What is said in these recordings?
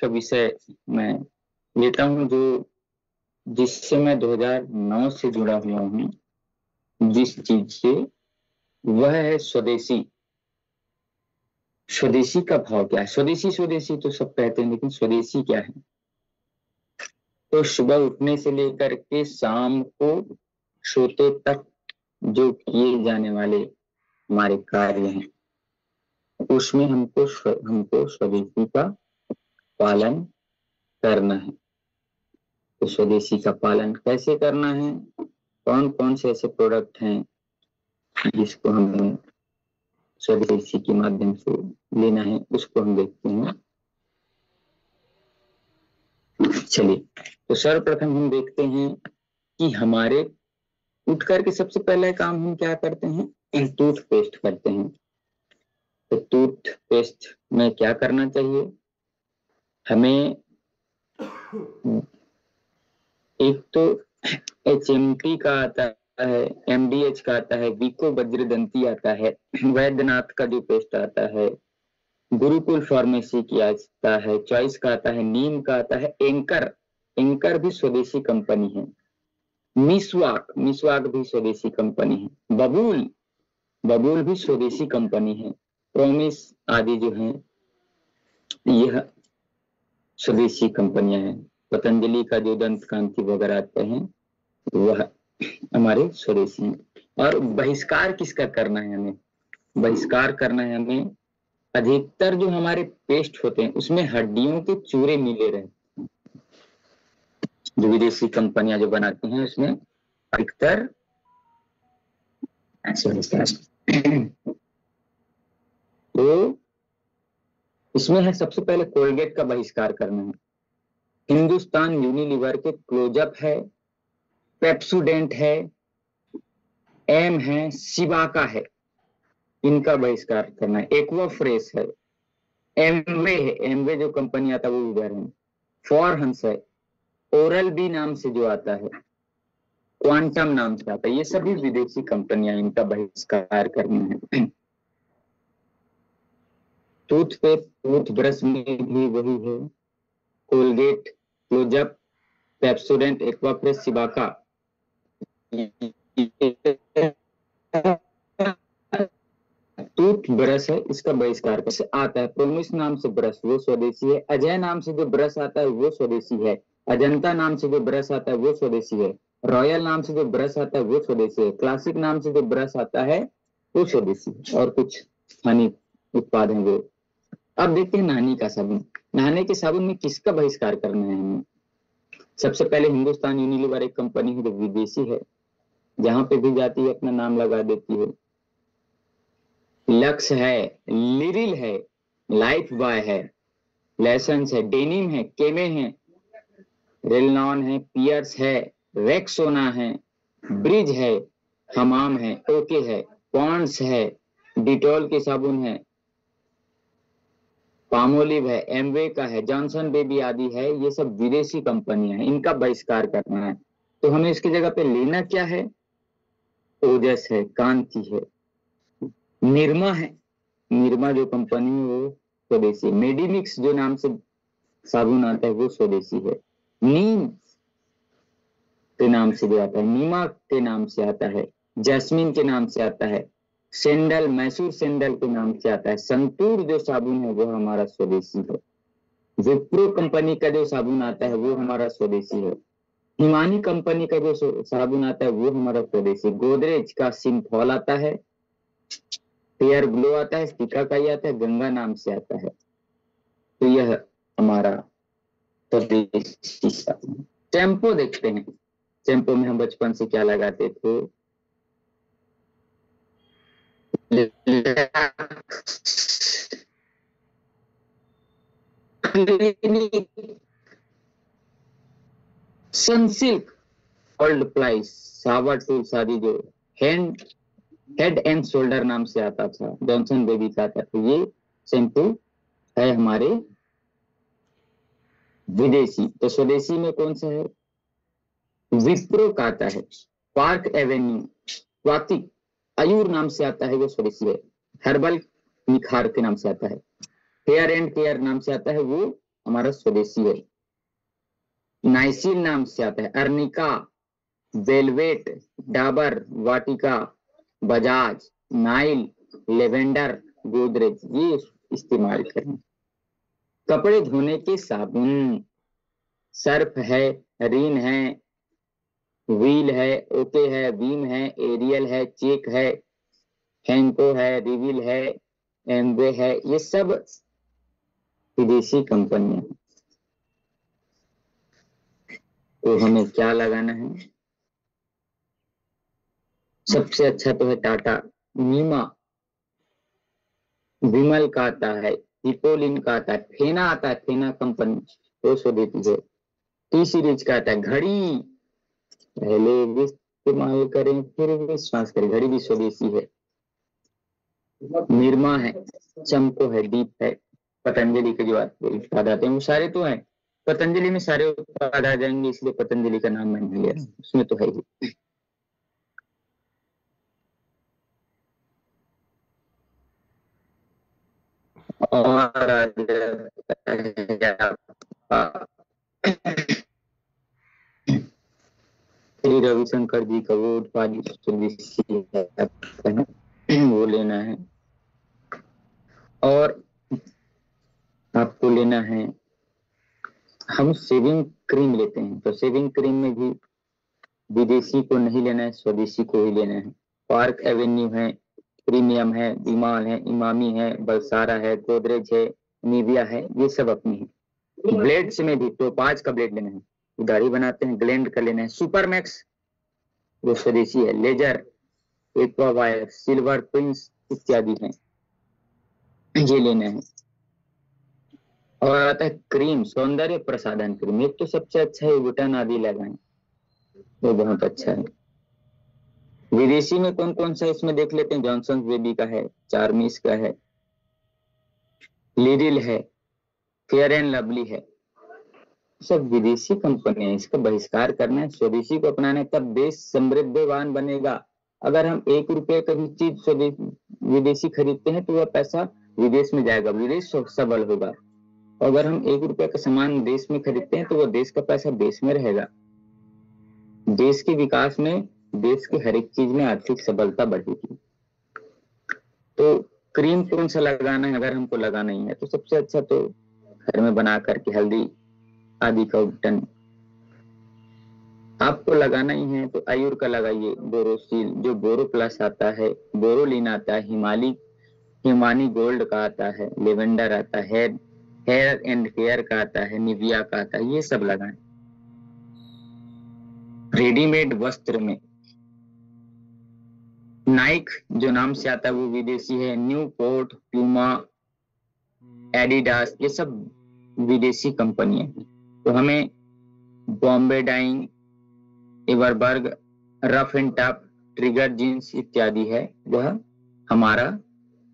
का विषय मैं लेता हूं जो जिससे मैं 2009 से जुड़ा हुआ हूं, जिस चीज से, वह है स्वदेशी। स्वदेशी का भाव क्या है? स्वदेशी स्वदेशी तो सब कहते हैं, लेकिन स्वदेशी क्या है? तो सुबह उठने से लेकर के शाम को सोते तक जो किए जाने वाले हमारे कार्य हैं, उसमें हमको स्वदेशी का पालन करना है। तो स्वदेशी का पालन कैसे करना है? कौन कौन से ऐसे प्रोडक्ट हैं जिसको हमें स्वदेशी के माध्यम से लेना है, उसको हम देखते हैं। चलिए, तो सर्वप्रथम हम देखते हैं कि हमारे उठ करके सबसे पहला काम हम क्या करते हैं? टूथपेस्ट करते हैं। तो टूथपेस्ट में क्या करना चाहिए हमें? एक तो HMT का आता है, MDH का आता है, विको वज्रदंती आता है, वैद्यनाथ का जो पेस्ट आता है, गुरुकुल फार्मेसी की आता है, चॉइस का आता है, नीम का आता है, एंकर भी स्वदेशी कंपनी है, मिसवाक भी स्वदेशी कंपनी है, बबूल भी स्वदेशी कंपनी है, प्रोमिस आदि जो है यह स्वदेशी कंपनियां हैं। पतंजलि का जो दंत कांति वगैरह आते हैं वह हमारे स्वदेशी हैं। और बहिष्कार किसका करना है हमें? बहिष्कार करना है हमें, अधिकतर जो हमारे पेस्ट होते हैं उसमें हड्डियों के चूरे मिले रहते हैं। जो विदेशी कंपनियां जो बनाती हैं उसमें अधिकतर तो इसमें है सबसे पहले कोलगेट का बहिष्कार करना है, हिंदुस्तान यूनिलीवर के क्लोजअप है, पेप्सोडेंट है, एम है, सिबाका है, इनका बहिष्कार करना है। एक्वा फ्रेश है, एमवे है, एमवे जो कंपनी आता है वो इधर है, फॉरहंस है, ओरल बी नाम से जो आता है, क्वांटम नाम से आता है, ये सभी विदेशी कंपनियां, इनका बहिष्कार करना है। टूथब्रश में भी वही है, Colgate, Closeup, Pepsodent, Aquafresh, Cibaca. Toothbrush है, इसका बहिष्कार कैसे आता है? प्रोमिस नाम से ब्रश वो स्वदेशी है, अजय नाम से जो ब्रश आता है वो स्वदेशी है, अजंता नाम से जो ब्रश आता है वो स्वदेशी है, रॉयल नाम से जो ब्रश आता है वो स्वदेशी है, क्लासिक नाम से जो ब्रश आता है वो स्वदेशी है, और कुछ स्थानीय उत्पाद हैं वो। अब देखते हैं नहाने का साबुन। नहाने के साबुन में किसका बहिष्कार करना है हमें? सबसे पहले हिंदुस्तान यूनिलीवर एक कंपनी है जो विदेशी है, जहां पे भी जाती है अपना नाम लगा देती है। लक्स है, लिरिल है, लाइफ बॉय है, लेसन्स है, डेनिम है, केमे है, रेलनॉन है, पियर्स है, रेक्सोना है, ब्रिज है, हमाम है, ओके है, पॉन्ड्स है, डिटॉल के साबुन है, पामोलिव है, एमवे का है, जॉनसन बेबी आदि है। ये सब विदेशी कंपनियां हैं, इनका बहिष्कार करना है। तो हमें इसकी जगह पे लेना क्या है? ओजस है, कांति है, निरमा है, निरमा जो कंपनी है वो स्वदेशी, मेडिमिक्स जो नाम से साबुन आता है वो स्वदेशी है, नीम के नाम से जो आता है, नीमा के नाम से आता है, जैस्मिन के नाम से आता है, सैंडल, मैसूर सैंडल के नाम से आता है, संतूर जो साबुन है वो हमारा स्वदेशी है, विप्रो कंपनी का जो साबुन आता है वो हमारा स्वदेशी है, हिमानी कंपनी का जो साबुन आता है वो हमारा स्वदेशी, गोदरेज का सिंथॉल आता है, फेयर ग्लो आता है, स्टिका का ही आता है, गंगा नाम से आता है। तो यह हमारा स्वदेशी साबुन। शैम्पू देखते हैं, शैम्पू में हम बचपन से क्या लगाते थे? सनसिल्क, ओल्ड प्लाइस, सावर टूल्स आदि जो हेड एंड शोल्डर नाम से आता था, जॉनसन बेबी का आता था, ये शैम्पू है हमारे विदेशी। तो स्वदेशी में कौन सा है? विप्रो का आता है, पार्क एवेन्यू, स्वातिक, आयुर नाम से आता है वो स्वदेशी है, हर्बल निखार के नाम से आता है, फेयर एंड केयर नाम से आता है वो हमारा स्वदेशी है। नाइसिल नाम से आता है, अर्निका, वेलवेट, डाबर, वाटिका, बजाज, नाइल, लेवेंडर, गोदरेज, ये इस्तेमाल करें। कपड़े धोने के साबुन, सर्फ है, रिन है, व्हील है, ओके है, बीम है, एरियल है, चेक है, हेंको है, रिविल है, एम्वे है, ये सब विदेशी कंपनियां हैं। तो हमें क्या लगाना है? सबसे अच्छा तो है टाटा, नीमा, विमल का आता है, हिपोलिन का आता है, फेना आता है, फेना कंपनी 200 देती है। टी सीरीज का आता है, घड़ी, पहले भी इस्तेमाल करें फिर विश्वास करें, घड़ी भी स्वदेशी है। निरमा है, चंपो है, दीप है, पतंजलि के जो उत्पाद आते हैं वो सारे तो हैं, पतंजलि में सारे उत्पाद आ जाएंगे, इसलिए पतंजलि का नाम मैंने लिया, उसमें तो है ही। और श्री रविशंकर जी का वो उत्पादित वो लेना है। और आपको लेना है, हम सेविंग क्रीम लेते हैं तो सेविंग क्रीम में भी विदेशी को नहीं लेना है, स्वदेशी को ही लेना है। पार्क एवेन्यू है, प्रीमियम है, विमाल है, इमामी है, बलसारा है, गोदरेज है, निविया है, ये सब अपनी है। ब्लेड्स में भी टोपाज का ब्लेड लेना है, दाढ़ी बनाते हैं, ग्लैंड का लेना है। सुपरमैक्स वो स्वदेशी है। Laser, Aqua Wire, Silver Prince इत्यादि हैं, ये लेना है। और आता है क्रीम, सौंदर्य प्रसाधन क्रीम, एक तो सबसे अच्छा है विटान आदि लगाएं, वो बहुत अच्छा है। विदेशी में कौन कौन सा इसमें देख लेते हैं, जॉनसन बेबी का है, चार्मिस का है, लिरिल है, फेयर एंड लवली है, सब विदेशी कंपनी है, इसका बहिष्कार करना है, स्वदेशी को अपनाना है, तब देश समृद्धवान बनेगा। अगर हम 1 रुपए का भी चीज विदेशी खरीदते हैं तो वह पैसा विदेश में जाएगा, विदेश सबल होगा। अगर हम 1 रुपए का सामान देश में खरीदते हैं तो वह देश का पैसा देश में रहेगा। देश के विकास में, देश की हर एक चीज में आर्थिक सबलता बढ़ेगी। तो क्रीम कौन सा लगाना है, अगर हमको लगाना ही है तो सबसे अच्छा तो घर में बना करके हल्दी आदि का उपटन आपको लगाना ही है तो आयुर का लगाइए, बोरोसिल, जो बोरो प्लस आता है, बोरोलिन आता है, हिमानी गोल्ड का आता है, लेवेंडर आता है, हेयर एंड केयर का आता है, निविया का आता है, ये सब लगाएं। रेडीमेड वस्त्र में नाइक जो नाम से आता है वो विदेशी है, न्यू पोर्ट, प्यूमा, एडिडास, ये सब विदेशी कंपनियां हैं। तो हमें बॉम्बे डाइंग, एवरबर्ग, Ruf and Tuf, Trigger jeans इत्यादि है, वह हमारा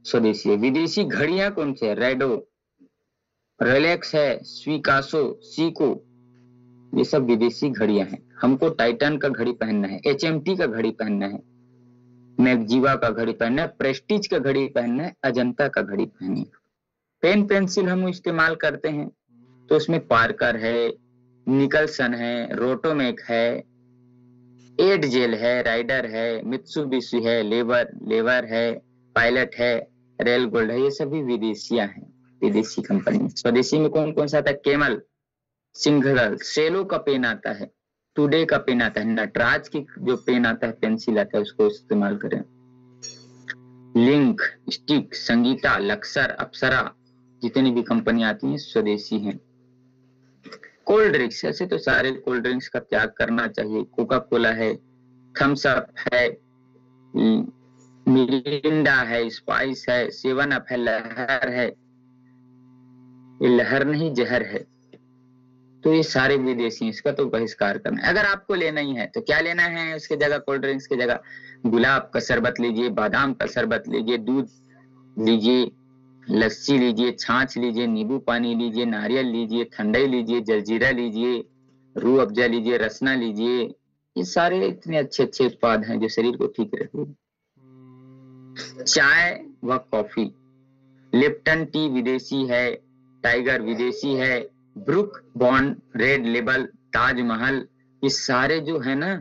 स्वदेशी है। विदेशी घड़ियां कौन से है, रेडो, रोलेक्स है, स्विकासो, सीको, ये सब विदेशी घड़ियां हैं। हमको टाइटन का घड़ी पहनना है, HMT का घड़ी पहनना है, मैगजीवा का घड़ी पहनना है, प्रेस्टीज का घड़ी पहनना है, अजंता का घड़ी पहनना है। पेन पेंसिल हम इस्तेमाल करते हैं तो उसमें पार्कर है, निकलसन है, रोटोमेक है, एड जेल है, राइडर है, मित्सुबिशी है, लेवर है, पायलट है, रेल गोल्ड है, ये सभी विदेशियां हैं, विदेशी कंपनी। स्वदेशी में कौन कौन सा आता है, केमल, सिंघल, सेलो का पेन आता है, टुडे का पेन आता है, नटराज की जो पेन आता है, पेंसिल आता है, उसको इस्तेमाल करें। लिंक, स्टिक, संगीता, लक्सर, अप्सरा, जितनी भी कंपनी आती हैं स्वदेशी हैं। कोल्ड ड्रिंक्स, ऐसे तो सारे कोल्ड ड्रिंक्स का त्याग करना चाहिए, कोका कोला है, थम्स अप है, मिरिंडा है, स्पाइस है, 7 अप है, लहर है, ये लहर नहीं जहर है, तो ये सारे विदेशी, इसका तो बहिष्कार करना है। अगर आपको लेना ही है तो क्या लेना है, उसके जगह कोल्ड ड्रिंक्स की जगह गुलाब का शरबत लीजिए, बादाम का शरबत लीजिए, दूध लीजिए, लस्सी लीजिए, छाछ लीजिए, नींबू पानी लीजिए, नारियल लीजिए, ठंडाई लीजिए, जलजीरा लीजिए, रूह अफ़ज़ा लीजिए, रसना लीजिए, ये सारे इतने अच्छे अच्छे उत्पाद हैं जो शरीर को ठीक रखते हैं। चाय व कॉफी, लिप्टन टी विदेशी है, टाइगर विदेशी है, book bond, red label, Taj Mahal, ये सारे जो है ना,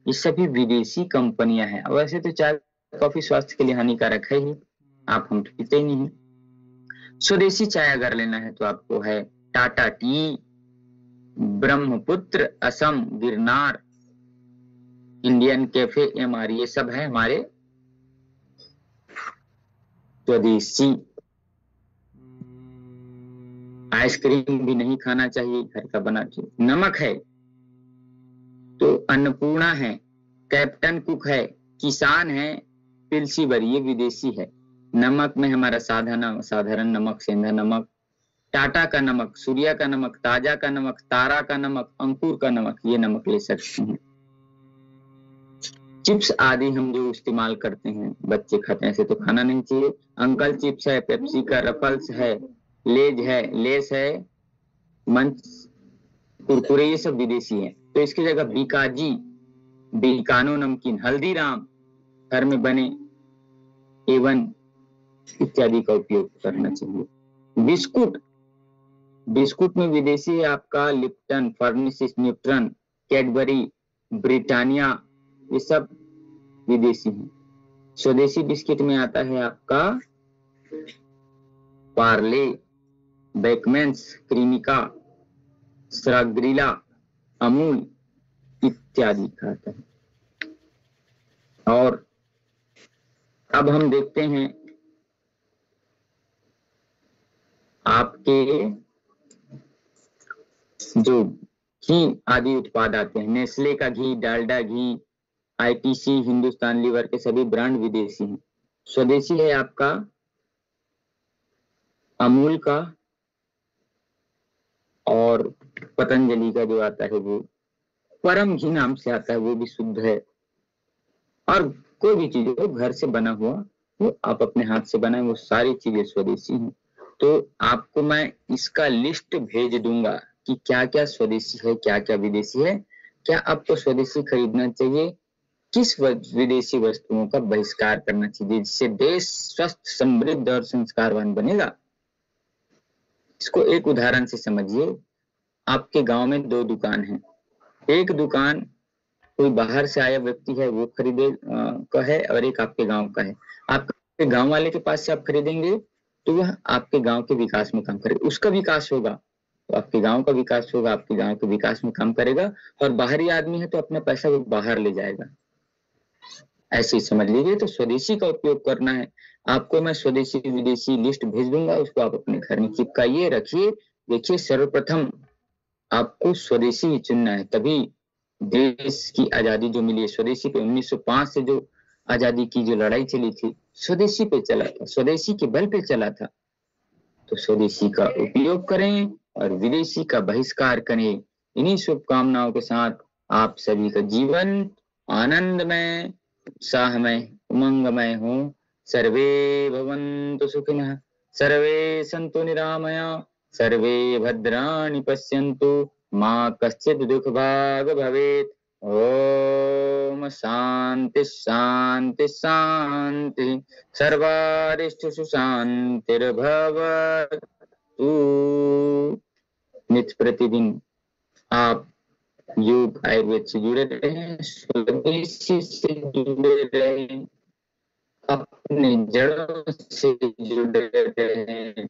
ये सभी विदेशी कंपनियां हैं। वैसे तो चाय कॉफी स्वास्थ्य के लिए हानिकारक है ही, हम तो पीते ही नहीं। स्वदेशी चाय अगर लेना है तो आपको है Tata T, Brahmaputra, Assam, Girnar, Indian cafe, MR, ये सब है हमारे स्वदेशी। आइसक्रीम भी नहीं खाना चाहिए, घर का बना चाहिए। नमक है तो अन्नपूर्णा है, कैप्टन कुक है, किसान है, पिलसीवर, ये विदेशी है। नमक में हमारा साधारण नमक, सेंधा नमक, टाटा का नमक, सूर्या का नमक, ताजा का नमक, तारा का नमक, अंकुर का नमक, ये नमक ले सकते हैं। चिप्स आदि हम जो इस्तेमाल करते हैं, बच्चे खाते हैं, ऐसे तो खाना नहीं चाहिए। अंकल चिप्स है, पेप्सी का, रफल्स है, लेज है, लेस है, मंच, कुरकुरे, ये सब विदेशी है। तो इसकी जगह बीकाजी, बीकानो नमकीन, हल्दीराम, घर में बने एवन इत्यादि का उपयोग करना चाहिए। बिस्कुट, बिस्कुट में विदेशी है आपका लिप्टन, फर्निसिस, न्यूट्रन, कैडबरी, ब्रिटानिया, ये सब विदेशी हैं। स्वदेशी बिस्किट में आता है आपका पार्ले, बेकमेंस, क्रीमिका, स्राग्रिला, अमूल इत्यादि का आता है। और अब हम देखते हैं आपके जो घी आदि उत्पाद आते हैं, नेस्ले का घी, डालडा घी, आईटीसी, हिंदुस्तान लीवर के सभी ब्रांड विदेशी हैं। स्वदेशी है आपका अमूल का और पतंजलि का जो आता है वो परम घी नाम से आता है, वो भी शुद्ध है। और कोई भी चीज हो घर से बना हुआ, वो आप अपने हाथ से बनाए, वो सारी चीजें स्वदेशी हैं। तो आपको मैं इसका लिस्ट भेज दूंगा कि क्या क्या स्वदेशी है, क्या क्या विदेशी है। क्या आपको स्वदेशी खरीदना चाहिए, किस विदेशी वस्तुओं का बहिष्कार करना चाहिए, जिससे देश स्वस्थ, समृद्ध और संस्कारवान बनेगा। इसको एक उदाहरण से समझिए। आपके गांव में 2 दुकान हैं। एक दुकान कोई बाहर से आया व्यक्ति है वो खरीदे का है, और एक आपके गांव का है। आपके गांव वाले के पास से आप खरीदेंगे तो वह आपके गांव के विकास में काम करेगा, उसका विकास होगा तो आपके गांव का विकास होगा, आपके गांव के विकास में काम करेगा। और बाहरी आदमी है तो अपना पैसा वो बाहर ले जाएगा। ऐसे ही समझ लीजिए। तो स्वदेशी का उपयोग करना है आपको। मैं स्वदेशी विदेशी लिस्ट भेज दूंगा, उसको आप अपने घर में चिपकाइए, रखिए। देखिए, सर्वप्रथम आपको स्वदेशी ही चुनना है, तभी देश की आजादी जो मिली है स्वदेशी पे। 1905 से जो आजादी की जो लड़ाई चली थी, स्वदेशी पे चला था, स्वदेशी के बल पे चला था। तो स्वदेशी का उपयोग करें और विदेशी का बहिष्कार करें। इन्हीं शुभकामनाओं के साथ आप सभी का जीवन आनंदमय, उत्साहमय, उमंगमय हो। सर्वे भवन्तु सुखिनः, सर्वे सन्तु निरामया, सर्वे भद्राणि पश्यन्तु, मा कश्चित् दुःखभाग् भवेत्। ओम शांति शांति शांति, सर्वारिष्टसु शांतिर्भवतु। नित्य प्रतिदिन आप योग आयुर्वेद से जुड़े रहें, स्वदेशी से जुड़े रहें, अपने जड़ों से जुड़े रहें।